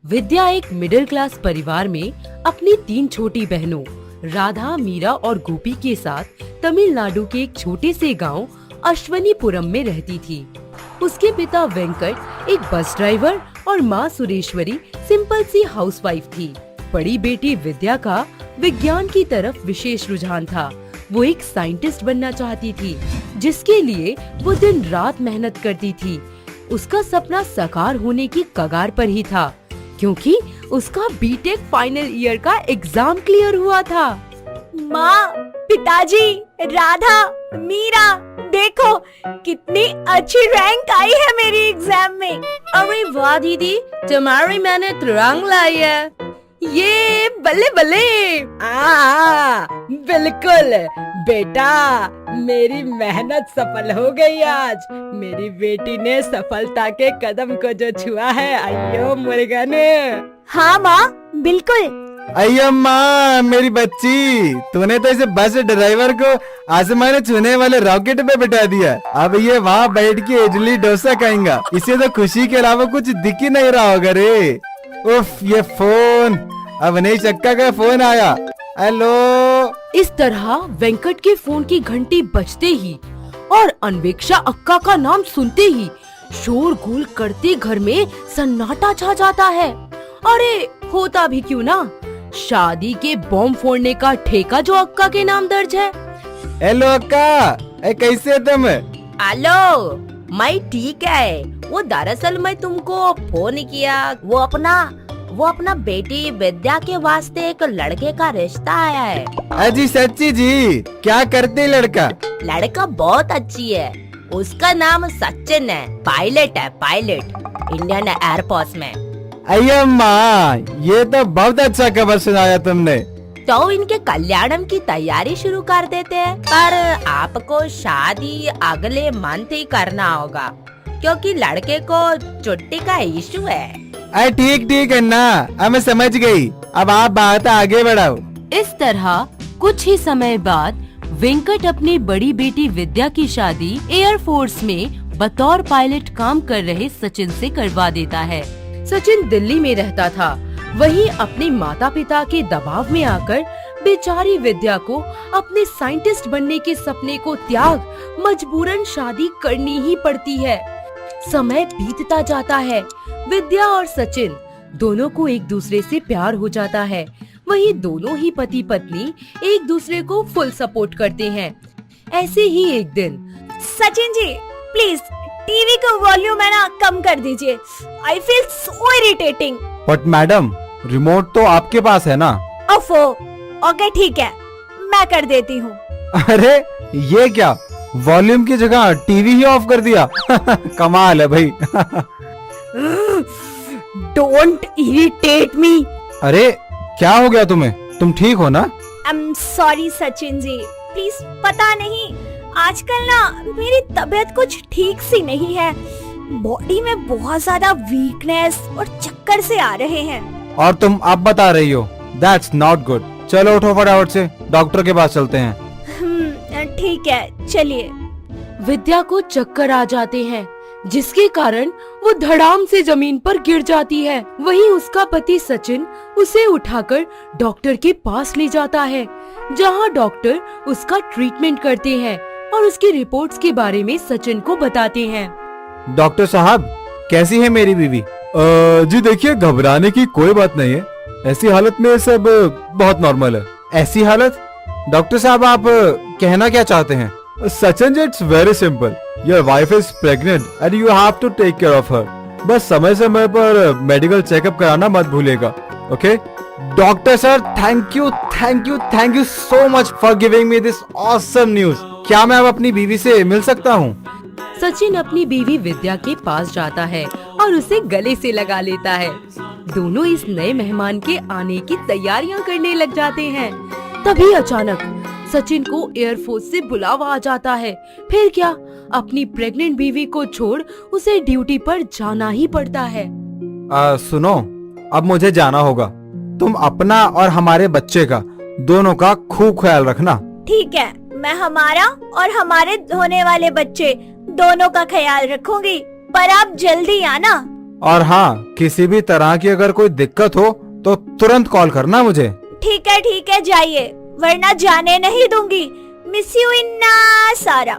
विद्या एक middle class परिवार में अपनी 3 छोटी बहनों राधा, मीरा और गोपी के साथ तमिलनाडु के एक छोटे से गांव अश्वनीपुरम में रहती थी। उसके पिता वेंकट एक बस ड्राइवर और माँ सुरेश्वरी सिंपल सी हाउसवाइफ थी। बड़ी बेटी विद्या का विज्ञान की तरफ विशेष रुझान था। वो एक साइंटिस्ट बनना चाहती थी, जिसके लिए वो दिन रात मेहनत करती थी। उसका सपना साकार होने की कगार पर ही था, क्योंकि उसका बीटेक फाइनल ईयर का एग्जाम क्लियर हुआ था। माँ, पिताजी, राधा, मीरा, देखो कितनी अच्छी रैंक आई है मेरी एग्जाम में। अरे वाह दीदी, तुम्हारी मेहनत रंग लाई है। ये बल्ले बल्ले। बिल्कुल बेटा, मेरी मेहनत सफल हो गई आज। मेरी बेटी ने सफलता के कदम को जो छुआ है, अयो मुर्गन। हाँ माँ, बिल्कुल। अय्यो माँ, मेरी बच्ची, तूने तो इसे बस ड्राइवर को आसमान छूने वाले रॉकेट पे बिठा दिया। अब ये वहाँ बैठ के इडली डोसा खाएगा। इसे तो खुशी के अलावा कुछ दिख ही नहीं रहा होगा रे। उफ, ये फोन, अब नई चक्का का फोन आया। हेलो। इस तरह वेंकट के फोन की घंटी बजते ही और अन्वेक्षा अक्का का नाम सुनते ही शोरगुल करते घर में सन्नाटा छा जाता है। अरे होता भी क्यों ना, शादी के बॉम्ब फोड़ने का ठेका जो अक्का के नाम दर्ज है। हेलो अक्का, कैसे तुम? हेलो, मैं ठीक है। वो दरअसल मैं तुमको फोन किया, वो अपना बेटी विद्या के वास्ते एक लड़के का रिश्ता आया है। अजी सच्ची जी? क्या करते लड़का? लड़का बहुत अच्छी है। उसका नाम सचिन है, पायलट है, पायलट इंडियन एयरफोर्स में। अय्या माँ, ये तो बहुत अच्छा खबर सुनाया तुमने। तो इनके कल्याणम की तैयारी शुरू कर देते हैं, पर आपको शादी अगले मंथ ही करना होगा, क्योंकि लड़के को छुट्टी का इशू है। अरे ठीक है ना, अब मैं समझ गई। अब आप बात आगे बढ़ाओ। इस तरह कुछ ही समय बाद वेंकट अपनी बड़ी बेटी विद्या की शादी एयरफोर्स में बतौर पायलट काम कर रहे सचिन से करवा देता है। सचिन दिल्ली में रहता था, वहीं अपने माता पिता के दबाव में आकर बेचारी विद्या को अपने साइंटिस्ट बनने के सपने को त्याग मजबूरन शादी करनी ही पड़ती है। समय बीतता जाता है, विद्या और सचिन दोनों को एक दूसरे से प्यार हो जाता है। वहीं दोनों ही पति पत्नी एक दूसरे को फुल सपोर्ट करते हैं। ऐसे ही एक दिन, सचिन जी, प्लीज टीवी का वॉल्यूम है ना कम कर दीजिए। I feel so irritating. But madam, remote तो आपके पास है ना? ओफो, ओके ठीक है, मैं कर देती हूँ। अरे ये क्या, वॉल्यूम की जगह टीवी ही ऑफ कर दिया। कमाल है भाई। Don't irritate me. अरे क्या हो गया तुम्हें? तुम ठीक हो ना? I am sorry Sachin ji, please, पता नहीं आजकल ना मेरी तबीयत कुछ ठीक सी नहीं है। बॉडी में बहुत ज्यादा वीकनेस और चक्कर से आ रहे हैं। और तुम अब बता रही हो? That's not good. चलो उठो फटाफट से, डॉक्टर के पास चलते हैं। ठीक है, चलिए। विद्या को चक्कर आ जाते हैं, जिसके कारण वो धड़ाम से जमीन पर गिर जाती है। वहीं उसका पति सचिन उसे उठाकर डॉक्टर के पास ले जाता है, जहां डॉक्टर उसका ट्रीटमेंट करते हैं और उसकी रिपोर्ट्स के बारे में सचिन को बताते हैं। डॉक्टर साहब, कैसी है मेरी बीवी? जी देखिए, घबराने की कोई बात नहीं है। ऐसी हालत में सब बहुत नॉर्मल है। ऐसी हालत? डॉक्टर साहब, आप कहना क्या चाहते हैं? Sachin ji, it's very simple. Your wife is pregnant and you have to take care of her. बस समय समय पर मेडिकल चेकअप कराना मत भूलिएगा, okay? Doctor sir, thank you so much for giving me this awesome news. क्या मैं अब अपनी बीवी से मिल सकता हूँ? सचिन अपनी बीवी विद्या के पास जाता है और उसे गले से लगा लेता है। दोनों इस नए मेहमान के आने की तैयारियां करने लग जाते हैं। तभी अचानक सचिन को एयरफोर्स से बुलावा आ जाता है। फिर क्या, अपनी प्रेग्नेंट बीवी को छोड़ उसे ड्यूटी पर जाना ही पड़ता है। सुनो, अब मुझे जाना होगा। तुम अपना और हमारे बच्चे का, दोनों का खूब ख्याल रखना। ठीक है, मैं हमारा और हमारे होने वाले बच्चे दोनों का ख्याल रखूंगी, पर आप जल्दी आना। और हाँ, किसी भी तरह की अगर कोई दिक्कत हो तो तुरंत कॉल करना मुझे। ठीक है जाइए, वरना जाने नहीं दूंगी। मिस यू इन्ना सारा।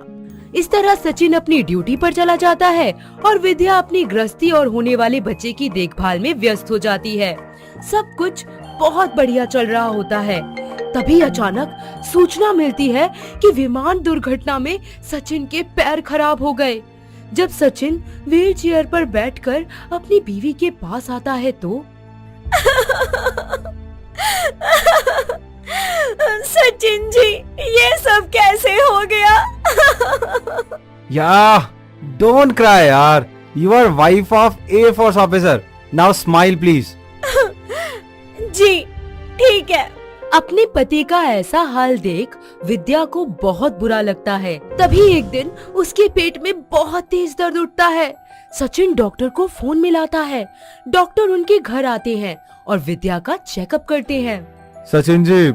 इस तरह सचिन अपनी ड्यूटी पर चला जाता है और विद्या अपनी गृहस्थी और होने वाले बच्चे की देखभाल में व्यस्त हो जाती है। सब कुछ बहुत बढ़िया चल रहा होता है। तभी अचानक सूचना मिलती है कि विमान दुर्घटना में सचिन के पैर खराब हो गए। जब सचिन व्हील चेयर पर बैठकर अपनी बीवी के पास आता है तो सचिन जी, ये सब कैसे हो गया? डोंट क्राई यार, you are wife of air force officer. Now smile please. जी ठीक है। अपने पति का ऐसा हाल देख विद्या को बहुत बुरा लगता है। तभी एक दिन उसके पेट में बहुत तेज दर्द उठता है। सचिन डॉक्टर को फोन मिलाता है। डॉक्टर उनके घर आते हैं और विद्या का चेकअप करते हैं। सचिन जी,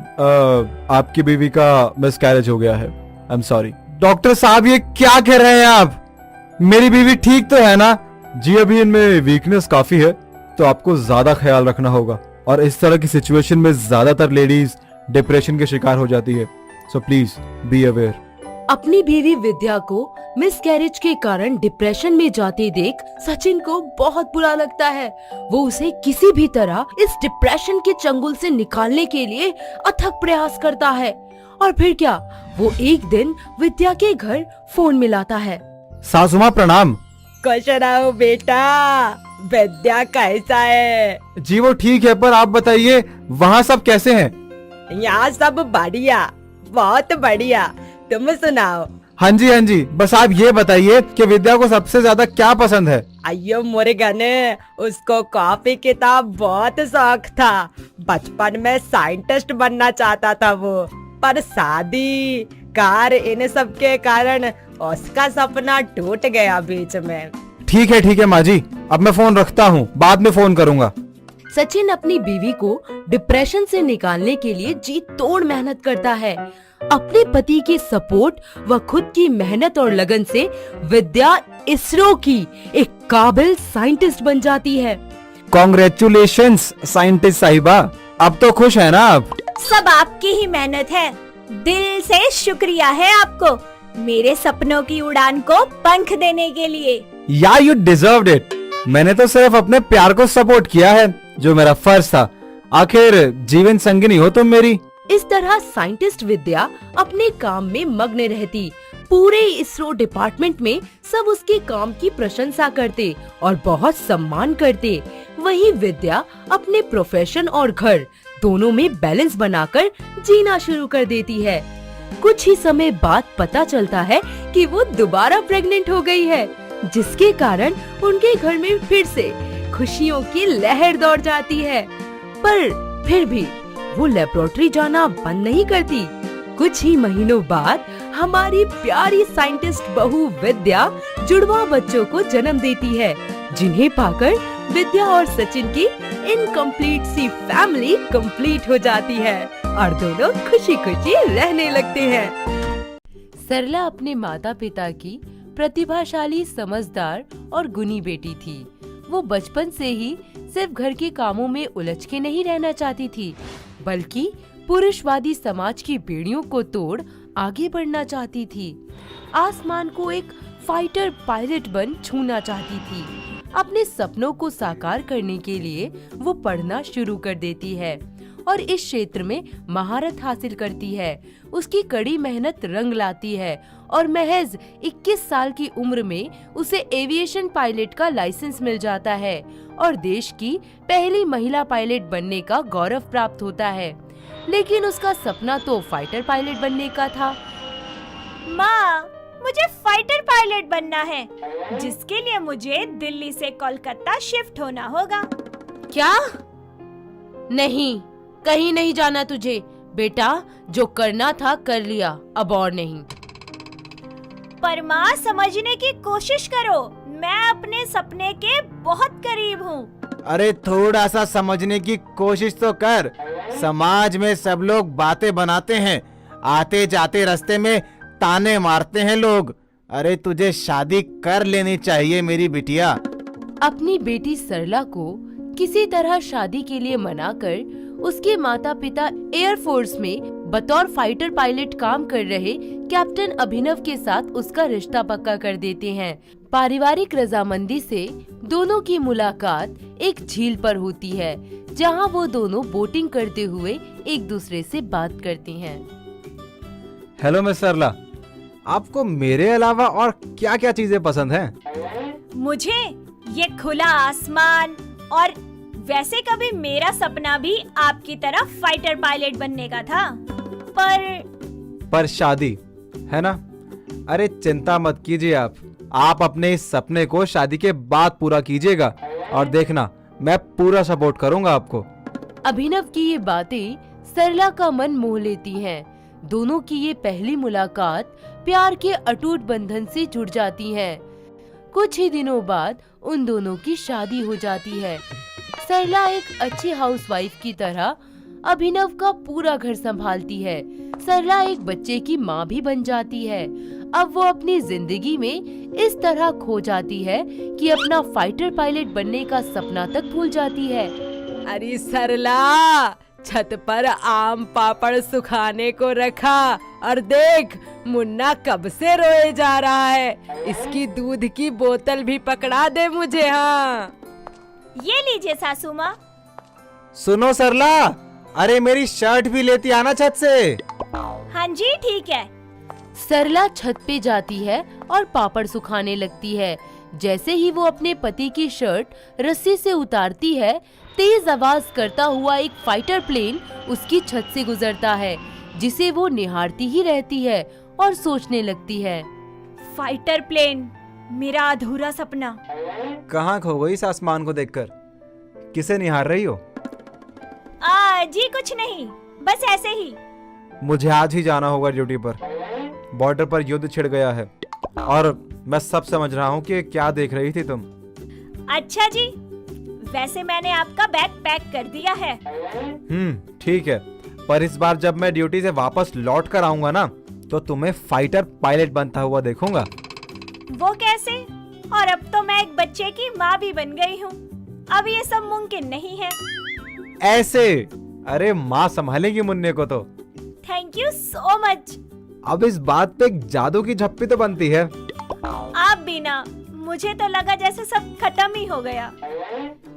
आपकी बीवी का मिसकैरेज हो गया है। आई एम सॉरी। डॉक्टर साहब, ये क्या कह रहे हैं आप? मेरी बीवी ठीक तो है ना? जी, अभी इनमें वीकनेस काफी है, तो आपको ज्यादा ख्याल रखना होगा। और इस तरह की सिचुएशन में ज्यादातर लेडीज डिप्रेशन के शिकार हो जाती है, सो प्लीज बी अवेयर। अपनी बीवी विद्या को मिसकैरेज के कारण डिप्रेशन में जाते देख सचिन को बहुत बुरा लगता है। वो उसे किसी भी तरह इस डिप्रेशन के चंगुल से निकालने के लिए अथक प्रयास करता है। और फिर क्या, वो एक दिन विद्या के घर फोन मिलाता है। सासू माँ प्रणाम। खुश रहो बेटा, विद्या कैसा है? जी वो ठीक है, पर आप बताइए वहाँ सब कैसे हैं? यहाँ सब बढ़िया, बहुत बढ़िया। तुम सुनाओ। हाँ जी, बस आप ये बताइए कि विद्या को सबसे ज्यादा क्या पसंद है? अयो मोरे गने, उसको कॉपी किताब बहुत शौक था। बचपन में साइंटिस्ट बनना चाहता था वो, पर शादी कार इन सब के कारण उसका सपना टूट गया बीच में। ठीक है माँ जी, अब मैं फोन रखता हूँ, बाद में फोन करूँगा। सचिन अपनी बीवी को डिप्रेशन से निकालने के लिए जी तोड़ मेहनत करता है। अपने पति के सपोर्ट व खुद की मेहनत और लगन से विद्या इसरो की एक काबिल साइंटिस्ट बन जाती है। कॉन्ग्रेचुलेशंस साइंटिस्ट साहिबा, अब तो खुश है ना आप? सब आपकी ही मेहनत है। दिल से शुक्रिया है आपको, मेरे सपनों की उड़ान को पंख देने के लिए। या यू डिजर्व्ड इट। मैंने तो सिर्फ अपने प्यार को सपोर्ट किया है, जो मेरा फर्ज था। आखिर जीवन संगिनी हो तुम मेरी। इस तरह साइंटिस्ट विद्या अपने काम में मग्न रहती। पूरे इसरो डिपार्टमेंट में सब उसके काम की प्रशंसा करते और बहुत सम्मान करते। वहीं विद्या अपने प्रोफेशन और घर दोनों में बैलेंस बनाकर जीना शुरू कर देती है। कुछ ही समय बाद पता चलता है कि वो दोबारा प्रेग्नेंट हो गई है, जिसके कारण उनके घर में फिर से खुशियों की लहर दौड़ जाती है। पर फिर भी वो लेबोरेटरी जाना बंद नहीं करती। कुछ ही महीनों बाद हमारी प्यारी साइंटिस्ट बहू विद्या जुड़वा बच्चों को जन्म देती है, जिन्हें पाकर विद्या और सचिन की इनकम्प्लीट सी फैमिली कंप्लीट हो जाती है और दोनों खुशी खुशी रहने लगते हैं। सरला अपने माता पिता की प्रतिभाशाली, समझदार और गुणी बेटी थी। वो बचपन से ही सिर्फ घर के कामों में उलझ के नहीं रहना चाहती थी, बल्कि पुरुषवादी समाज की बेड़ियों को तोड़ आगे बढ़ना चाहती थी। आसमान को एक फाइटर पायलट बन छूना चाहती थी। अपने सपनों को साकार करने के लिए वो पढ़ना शुरू कर देती है और इस क्षेत्र में महारत हासिल करती है। उसकी कड़ी मेहनत रंग लाती है और महज 21 साल की उम्र में उसे एविएशन पायलट का लाइसेंस मिल जाता है और देश की पहली महिला पायलट बनने का गौरव प्राप्त होता है। लेकिन उसका सपना तो फाइटर पायलट बनने का था। माँ, मुझे फाइटर पायलट बनना है, जिसके लिए मुझे दिल्ली से कोलकाता शिफ्ट होना होगा। क्या? नहीं, कहीं नहीं जाना तुझे बेटा। जो करना था कर लिया, अब और नहीं। पर माँ, समझने की कोशिश करो, मैं अपने सपने के बहुत करीब हूँ। अरे थोड़ा सा समझने की कोशिश तो कर। समाज में सब लोग बातें बनाते हैं, आते जाते रास्ते में ताने मारते हैं लोग। अरे तुझे शादी कर लेनी चाहिए मेरी बिटिया। अपनी बेटी सरला को किसी तरह शादी के लिए मनाकर उसके माता पिता एयरफोर्स में बतौर फाइटर पायलट काम कर रहे कैप्टन अभिनव के साथ उसका रिश्ता पक्का कर देते हैं। पारिवारिक रजामंदी से दोनों की मुलाकात एक झील पर होती है, जहां वो दोनों बोटिंग करते हुए एक दूसरे से बात करते हैं। हेलो मिस सरला, आपको मेरे अलावा और क्या क्या चीजें पसंद हैं? मुझे ये खुला आसमान, और वैसे कभी मेरा सपना भी आपकी तरह फाइटर पायलट बनने का था, पर शादी है ना? अरे चिंता मत कीजिए, आप अपने इस सपने को शादी के बाद पूरा कीजिएगा और देखना मैं पूरा सपोर्ट करूंगा आपको। अभिनव की ये बातें सरला का मन मोह लेती हैं। दोनों की ये पहली मुलाकात प्यार के अटूट बंधन से जुड़ जाती है। कुछ ही दिनों बाद उन दोनों की शादी हो जाती है। सरला एक अच्छी हाउसवाइफ की तरह अभिनव का पूरा घर संभालती है। सरला एक बच्चे की माँ भी बन जाती है। अब वो अपनी जिंदगी में इस तरह खो जाती है कि अपना फाइटर पायलट बनने का सपना तक भूल जाती है। अरे सरला, छत पर आम पापड़ सुखाने को रखा और देख मुन्ना कब से रोए जा रहा है। इसकी दूध की बोतल भी पकड़ा दे मुझे। हाँ, ये लीजिए सासू माँ। सुनो सरला, अरे मेरी शर्ट भी लेती आना छत से। हाँ जी ठीक है। सरला छत पे जाती है और पापड़ सुखाने लगती है। जैसे ही वो अपने पति की शर्ट रस्सी से उतारती है, तेज आवाज करता हुआ एक फाइटर प्लेन उसकी छत से गुजरता है, जिसे वो निहारती ही रहती है और सोचने लगती है। फाइटर प्लेन, मेरा अधूरा सपना। कहाँ खो गई इस आसमान को देखकर? किसे निहार रही हो? जी कुछ नहीं, बस ऐसे ही। मुझे आज ही जाना होगा ड्यूटी पर। बॉर्डर पर युद्ध छिड़ गया है और मैं सब समझ रहा हूँ कि क्या देख रही थी तुम। अच्छा जी, वैसे मैंने आपका बैग पैक कर दिया है। ठीक है, पर इस बार जब मैं ड्यूटी से वापस लौट कर आऊंगा ना, तो तुम्हें फाइटर पायलट बनता हुआ देखूंगा। वो कैसे? और अब तो मैं एक बच्चे की माँ भी बन गई हूँ। अब ये सब मुमकिन नहीं है। ऐसे? अरे माँ संभालेगी मुन्ने को तो। Thank you so much. अब इस बात पे एक जादू की झप्पी तो बनती है। आप भी ना, मुझे तो लगा जैसे सब खत्म ही हो गया।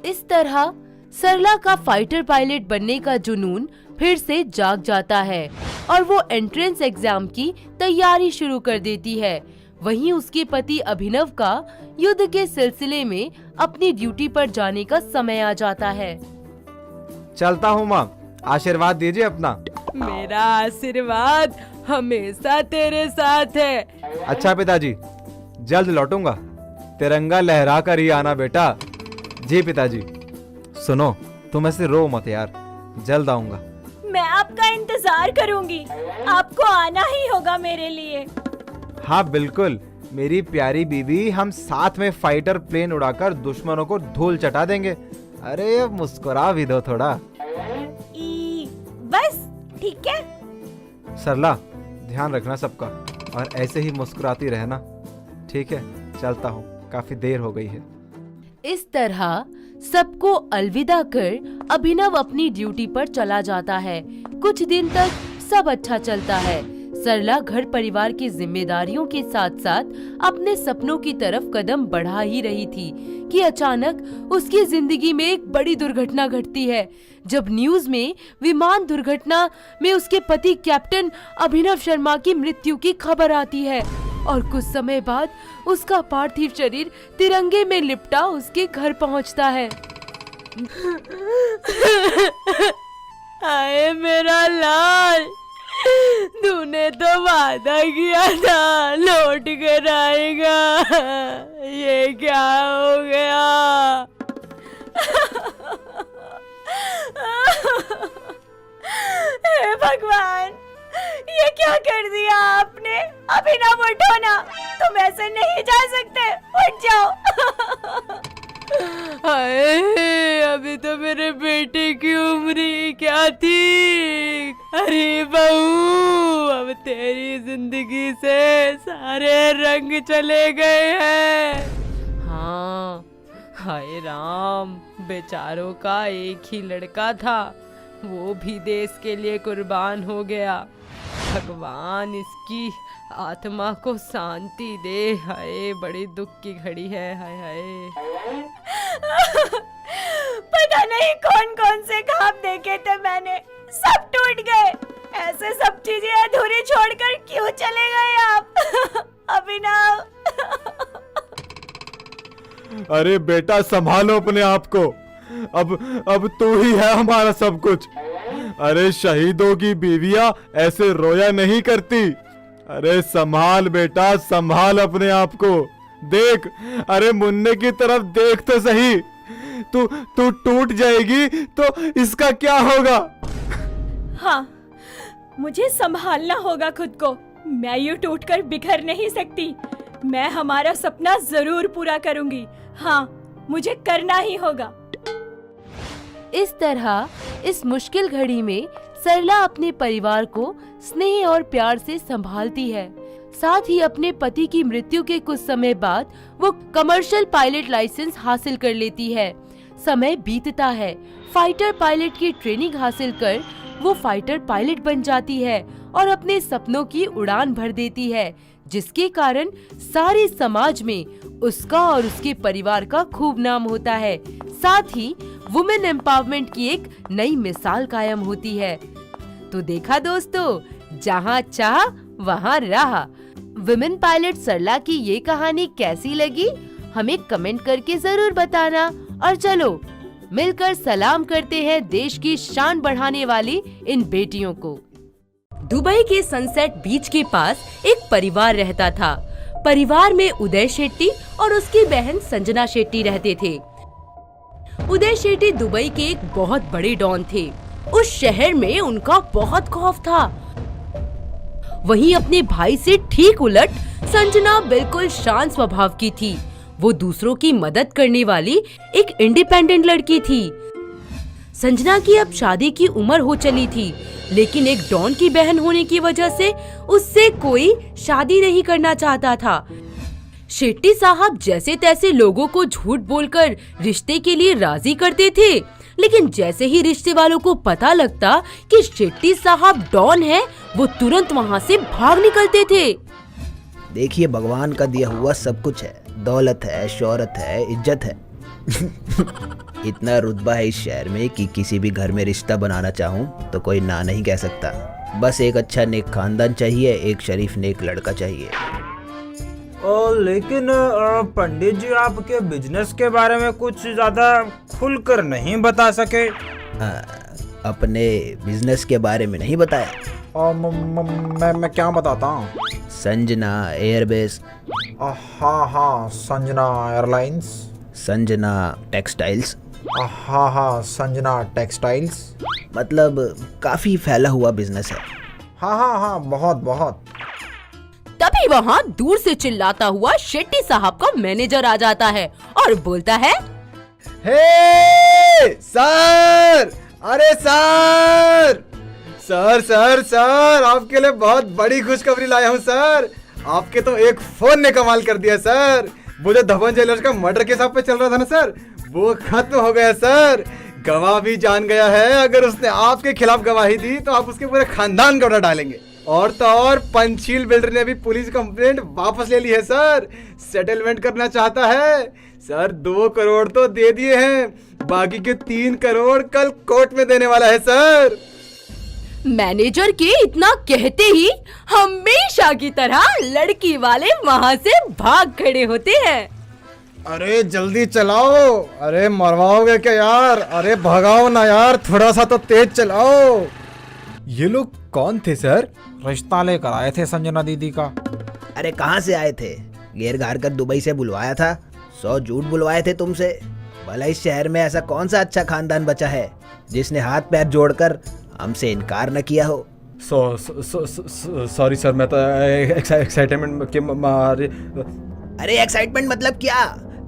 इस तरह सरला का फाइटर पायलट बनने का जुनून फिर से जाग जाता है और वो एंट्रेंस एग्जाम की तैयारी शुरू कर देती है। वहीं उसके पति अभिनव का युद्ध के सिलसिले में अपनी ड्यूटी पर जाने का समय आ जाता है। चलता हूँ माँ, आशीर्वाद दीजिए अपना। मेरा आशीर्वाद हमेशा तेरे साथ है। अच्छा पिताजी, जल्द लौटूंगा। तिरंगा लहरा कर ही आना बेटा। जी पिताजी। सुनो, तुम ऐसे रो मत यार, जल्द आऊंगा। मैं आपका इंतजार करूंगी। आपको आना ही होगा मेरे लिए। हाँ बिल्कुल मेरी प्यारी बीवी, हम साथ में फाइटर प्लेन उड़ाकर दुश्मनों को धूल चटा देंगे। अरे मुस्कुरा भी दो थोड़ा। बस ठीक है। सरला, ध्यान रखना सबका और ऐसे ही मुस्कुराती रहना। ठीक है, चलता हूँ, काफी देर हो गई है। इस तरह सबको अलविदा कर अभिनव अपनी ड्यूटी पर चला जाता है। कुछ दिन तक सब अच्छा चलता है। सरला घर परिवार की जिम्मेदारियों के साथ साथ अपने सपनों की तरफ कदम बढ़ा ही रही थी कि अचानक उसकी जिंदगी में एक बड़ी दुर्घटना घटती है। जब न्यूज में विमान दुर्घटना में उसके पति कैप्टन अभिनव शर्मा की मृत्यु की खबर आती है और कुछ समय बाद उसका पार्थिव शरीर तिरंगे में लिपटा उसके घर पहुंचता है। आए मेरा लाल, तूने तो वादा किया था लौट कर आएगा, ये क्या हो गया? हे भगवान, ये क्या कर दिया आपने? अभी ना उठो ना, तुम ऐसे नहीं जा सकते, उठ जाओ। हाय, अभी तो मेरे बेटे की उम्र ही क्या थी। अरे बहू, अब तेरी जिंदगी से सारे रंग चले गए हैं। हाँ, हाय राम, बेचारों का एक ही लड़का था, वो भी देश के लिए कुर्बान हो गया। भगवान इसकी आत्मा को शांति दे। हाय बड़ी दुख की घड़ी है। हाय हाय। पता नहीं कौन कौन से ख्वाब देखे थे मैंने, सब टूट गए। ऐसे सब चीजें अधूरी छोड़कर क्यों चले गए आप अभिनव? अरे बेटा संभालो अपने आप को, अब तू ही है हमारा सब कुछ। अरे शहीदों की बीवियां ऐसे रोया नहीं करती। अरे संभाल बेटा, संभाल अपने आप को। देख, अरे मुन्ने की तरफ देख तो सही। तू टूट जाएगी तो इसका क्या होगा? हाँ, मुझे संभालना होगा खुद को। मैं यूं टूटकर बिखर नहीं सकती। मैं हमारा सपना जरूर पूरा करूंगी। हाँ, मुझे करना ही होगा। इस तरह इस मुश्किल घड़ी में सरला अपने परिवार को स्नेह और प्यार से संभालती है। साथ ही अपने पति की मृत्यु के कुछ समय बाद वो कमर्शियल पायलट लाइसेंस हासिल कर लेती है। समय बीतता है, फाइटर पायलट की ट्रेनिंग हासिल कर वो फाइटर पायलट बन जाती है और अपने सपनों की उड़ान भर देती है, जिसके कारण सारे समाज में उसका और उसके परिवार का खूब नाम होता है। साथ ही वुमेन एम्पावरमेंट की एक नई मिसाल कायम होती है। तो देखा दोस्तों, जहाँ चाह वहाँ राह। वुमेन पायलट सरला की ये कहानी कैसी लगी हमें कमेंट करके जरूर बताना। और चलो मिलकर सलाम करते हैं देश की शान बढ़ाने वाली इन बेटियों को। दुबई के सनसेट बीच के पास एक परिवार रहता था। परिवार में उदय शेट्टी और उसकी बहन संजना शेट्टी रहते थे। उदय शेट्टी दुबई के एक बहुत बड़े डॉन थे। उस शहर में उनका बहुत खौफ था। वहीं अपने भाई से ठीक उलट संजना बिल्कुल शांत स्वभाव की थी। वो दूसरों की मदद करने वाली एक इंडिपेंडेंट लड़की थी। संजना की अब शादी की उम्र हो चली थी, लेकिन एक डॉन की बहन होने की वजह से उससे कोई शादी नहीं करना चाहता था। शेट्टी साहब जैसे तैसे लोगों को झूठ बोलकर रिश्ते के लिए राजी करते थे, लेकिन जैसे ही रिश्ते वालों को पता लगता कि शेट्टी साहब डॉन है, वो तुरंत वहाँ से भाग निकलते थे। देखिए, भगवान का दिया हुआ सब कुछ है, दौलत है, शोहरत है, इज्जत है। इतना रुतबा है इस शहर में कि किसी भी घर में रिश्ता बनाना चाहूँ तो कोई ना नहीं कह सकता। बस एक अच्छा नेक खानदान चाहिए, एक शरीफ नेक लड़का चाहिए। लेकिन पंडित जी आपके बिजनेस के बारे में कुछ ज्यादा खुलकर नहीं बता सके। अपने बिजनेस के बारे में नहीं बताया। मैं क्या बताता हूँ। संजना एयरबेस। हाँ, संजना एयरलाइंस। संजना टेक्सटाइल्स। हाँ, संजना टेक्सटाइल्स। मतलब काफी फैला हुआ बिजनेस है। हाँ, बहुत। तभी वहाँ दूर से चिल्लाता हुआ शेट्टी साहब का मैनेजर आ जाता है और बोलता है, हे सर, अरे सर, आपके लिए बहुत बड़ी खुशखबरी लाया हूँ सर। आपके तो एक फोन ने कमाल कर दिया सर। वो जो धवन ज्वेलर्स का मर्डर केस आप पे चल रहा था ना सर, वो खत्म हो गया सर। गवाह भी जान गया है, अगर उसने आपके खिलाफ गवाही दी तो आप उसके पूरे खानदान को उड़ा डालेंगे। और तो और पंचशील बिल्डर ने भी पुलिस कंप्लेंट वापस ले ली है सर। सेटलमेंट करना चाहता है सर। 2 करोड़ तो दे दिए हैं, बाकी के 3 करोड़ कल कोर्ट में देने वाला है सर। मैनेजर के इतना कहते ही हमेशा की तरह लड़की वाले वहाँ से भाग खड़े होते हैं। अरे जल्दी चलाओ, अरे मरवाओगे क्या यार? अरे भगाओ ना यार, थोड़ा सा तो तेज चलाओ। ये लोग कौन थे सर? रिश्ता लेकर आए थे संजना दीदी का। अरे कहाँ से आए थे? घेर घार कर दुबई से बुलवाया था। 100 झूठ बुलवाए थे तुमसे। भला इस शहर में ऐसा कौन सा अच्छा खानदान बचा है जिसने हाथ पैर जोड़कर हमसे इनकार न किया हो। सॉरी सर, मैं तो एक्साइटमेंट के मारे। अरे एक्साइटमेंट मतलब क्या?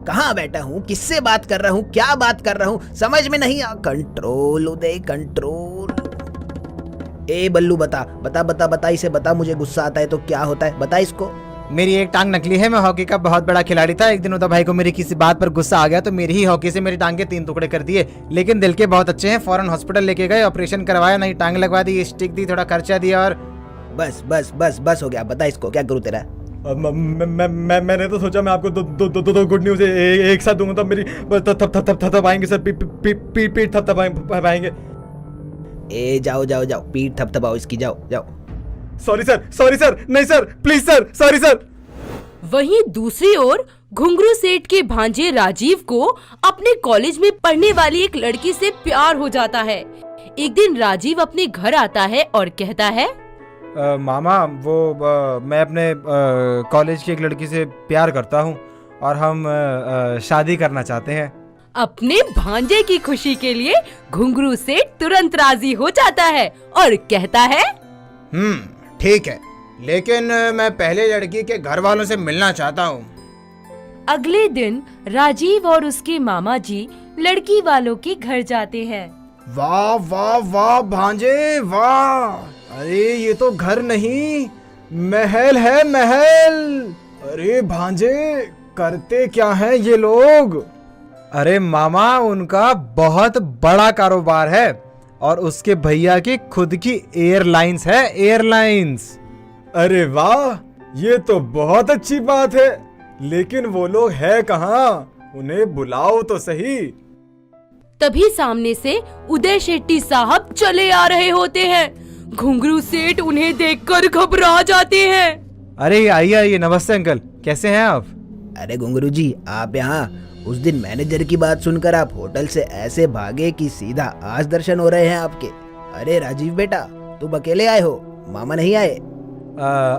कहाँ बैठा हूँ, किससे बात कर रहा हूँ, क्या बात कर रहा हूँ, समझ में नहीं आ। कंट्रोल उदय, कंट्रोल। ए बल्लू, बता इसे बता। मुझे गुस्सा आता है तो क्या होता है, बता इसको। मेरी एक टांग नकली है, मैं हॉकी का बहुत बड़ा खिलाड़ी था। एक दिन उदय भाई को मेरी किसी बात पर गुस्सा आ गया तो मेरी ही हॉकी से मेरी टांग के 3 टुकड़े कर दिए। लेकिन दिल के बहुत अच्छे हैं, फौरन हॉस्पिटल लेके गए, ऑपरेशन करवाया, नई टांग लगवा दी, स्टिक दी, थोड़ा खर्चा दिया और बस बस बस बस हो गया। बता इसको क्या करूँ तेरा? मैंने तो सोचा मैं आपको दो गुड न्यूज एक साथ दूंगा, तब मेरी थपथपाएंगे सर, पीठ थपथपाएंगे। ए जाओ जाओ जाओ, पीठ थपथपाओ इसकी, जाओ जाओ। सॉरी सर, नहीं sir, please sir, sorry sir. वहीं दूसरी ओर घुंगरू सेठ के भांजे राजीव को अपने कॉलेज में पढ़ने वाली एक लड़की से प्यार हो जाता है। एक दिन राजीव अपने घर आता है और कहता है, मामा मैं अपने कॉलेज की एक लड़की से प्यार करता हूँ और हम शादी करना चाहते हैं। अपने भांजे की खुशी के लिए घुंगरू सेठ तुरंत राजी हो जाता है और कहता है, ठीक है, लेकिन मैं पहले लड़की के घर वालों से मिलना चाहता हूँ। अगले दिन राजीव और उसके मामा जी लड़की वालों के घर जाते हैं। वाह वाह वाह भांजे वाह, अरे ये तो घर नहीं महल है, महल। अरे भांजे करते क्या है ये लोग? अरे मामा उनका बहुत बड़ा कारोबार है और उसके भैया की खुद की एयरलाइंस है, एयरलाइंस। अरे वाह, ये तो बहुत अच्छी बात है, लेकिन वो लोग है कहाँ? उन्हें बुलाओ तो सही। तभी सामने से उदय शेट्टी साहब चले आ रहे होते हैं। घुंगरू सेठ उन्हें देखकर घबरा जाते हैं। अरे आइए आइए, नमस्ते अंकल, कैसे हैं आप? अरे घुंगरू जी, आप यहाँ? उस दिन मैनेजर की बात सुनकर आप होटल से ऐसे भागे कि सीधा आज दर्शन हो रहे हैं आपके। अरे राजीव बेटा, तुम अकेले आए हो, मामा नहीं आए?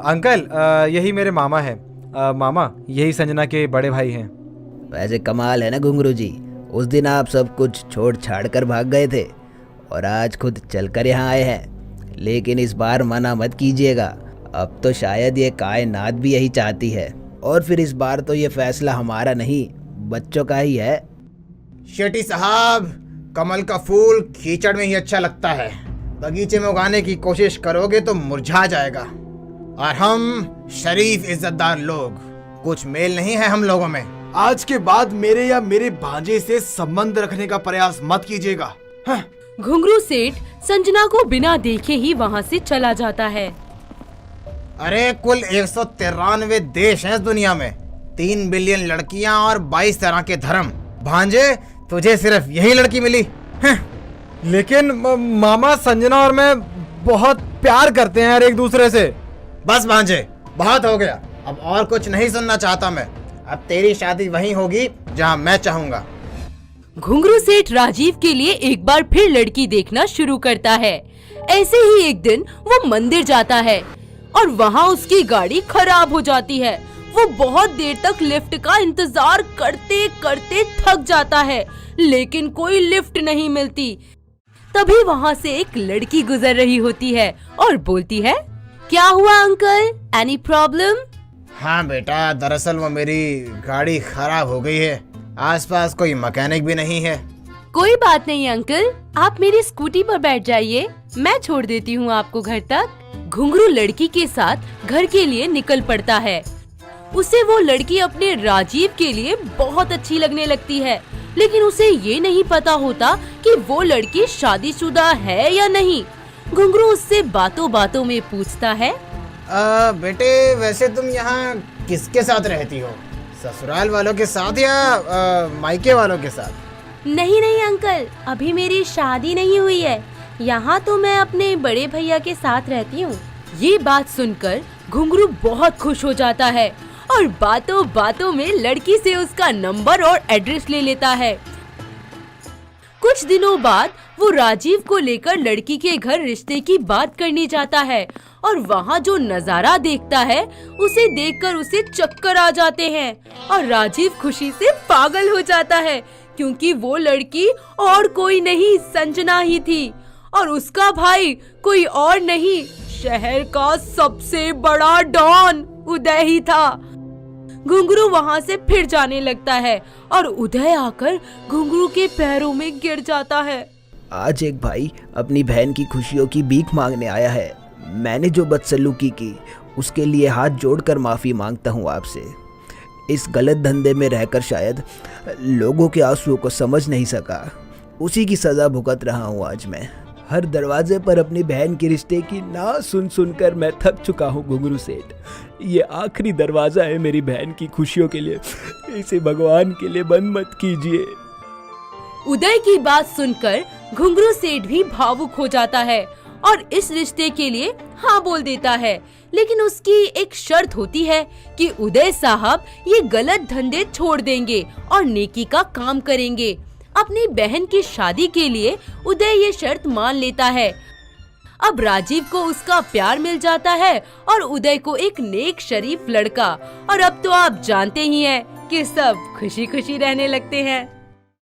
अंकल यही मेरे मामा हैं। मामा यही संजना के बड़े भाई हैं। वैसे कमाल है ना घुंगरू जी, उस दिन आप सब कुछ छोड़ छाड़ कर भाग गए थे और आज खुद चलकर यहाँ आए हैं। लेकिन इस बार मना मत कीजिएगा, अब तो शायद ये कायनात भी यही चाहती है, और फिर इस बार तो ये फैसला हमारा नहीं बच्चों का ही है। शेट्टी साहब, कमल का फूल कीचड़ में ही अच्छा लगता है, बगीचे में उगाने की कोशिश करोगे तो मुरझा जाएगा। और हम शरीफ इज्जतदार लोग, कुछ मेल नहीं है हम लोगों में। आज के बाद मेरे या मेरे भांजे से संबंध रखने का प्रयास मत कीजिएगा। घुंगरू सेठ संजना को बिना देखे ही वहाँ से चला जाता है। अरे कुल 193 देश हैं इस दुनिया में, 3 बिलियन लड़कियां और 22 तरह के धर्म। भांजे तुझे सिर्फ यही लड़की मिली? लेकिन मामा, संजना और मैं बहुत प्यार करते हैं यार एक दूसरे से। बस भांजे, बहुत हो गया, अब और कुछ नहीं सुनना चाहता मैं। अब तेरी शादी वहीं होगी जहां मैं चाहूंगा। घुंगरू सेठ राजीव के लिए एक बार फिर लड़की देखना शुरू करता है। ऐसे ही एक दिन वो मंदिर जाता है और वहाँ उसकी गाड़ी खराब हो जाती है। वो बहुत देर तक लिफ्ट का इंतजार करते करते थक जाता है, लेकिन कोई लिफ्ट नहीं मिलती। तभी वहाँ से एक लड़की गुजर रही होती है और बोलती है, क्या हुआ अंकल, एनी प्रॉब्लम? हाँ बेटा, दरअसल वो मेरी गाड़ी खराब हो गई है, आसपास कोई मैकेनिक भी नहीं है। कोई बात नहीं अंकल, आप मेरी स्कूटी पर बैठ जाइए, मैं छोड़ देती हूँ आपको घर तक। घुंगरू लड़की के साथ घर के लिए निकल पड़ता है। उसे वो लड़की अपने राजीव के लिए बहुत अच्छी लगने लगती है, लेकिन उसे ये नहीं पता होता कि वो लड़की शादीशुदा है या नहीं। घुंगरू उससे बातों बातों में पूछता है, बेटे वैसे तुम यहाँ किसके साथ रहती हो, ससुराल वालों के साथ या मायके वालों के साथ? नहीं नहीं अंकल, अभी मेरी शादी नहीं हुई है, यहाँ तो मैं अपने बड़े भैया के साथ रहती हूँ। ये बात सुनकर घुंगरू बहुत खुश हो जाता है और बातों बातों में लड़की से उसका नंबर और एड्रेस ले लेता है। कुछ दिनों बाद वो राजीव को लेकर लड़की के घर रिश्ते की बात करने जाता है और वहाँ जो नजारा देखता है उसे देखकर उसे चक्कर आ जाते हैं और राजीव खुशी से पागल हो जाता है, क्योंकि वो लड़की और कोई नहीं संजना ही थी और उसका भाई कोई और नहीं, शहर का सबसे बड़ा डॉन उदय ही था। घुंगरू वहाँ से फिर जाने लगता है और उदय आकर घुंगरू के पैरों में गिर जाता है। आज एक भाई अपनी बहन की खुशियों की भीख मांगने आया है। मैंने जो बदसलूकी की उसके लिए हाथ जोड़कर माफ़ी मांगता हूँ आपसे। इस गलत धंधे में रहकर शायद लोगों के आंसुओं को समझ नहीं सका, उसी की सज़ा भुगत रहा हूँ आज मैं। हर दरवाजे पर अपनी बहन के रिश्ते की ना सुन सुनकर मैं थक चुका हूँ घुंगरू सेठ। ये आखिरी दरवाज़ा है मेरी बहन की खुशियों के लिए, इसे भगवान के लिए बंद मत कीजिए। उदय की बात सुनकर घुंगरू सेठ भी भावुक हो जाता है और इस रिश्ते के लिए हाँ बोल देता है, लेकिन उसकी एक शर्त होती है कि उदय साहब ये गलत धंधे छोड़ देंगे और नेकी का काम करेंगे। अपनी बहन की शादी के लिए उदय ये शर्त मान लेता है। अब राजीव को उसका प्यार मिल जाता है और उदय को एक नेक शरीफ लड़का, और अब तो आप जानते ही हैं कि सब खुशी खुशी रहने लगते हैं।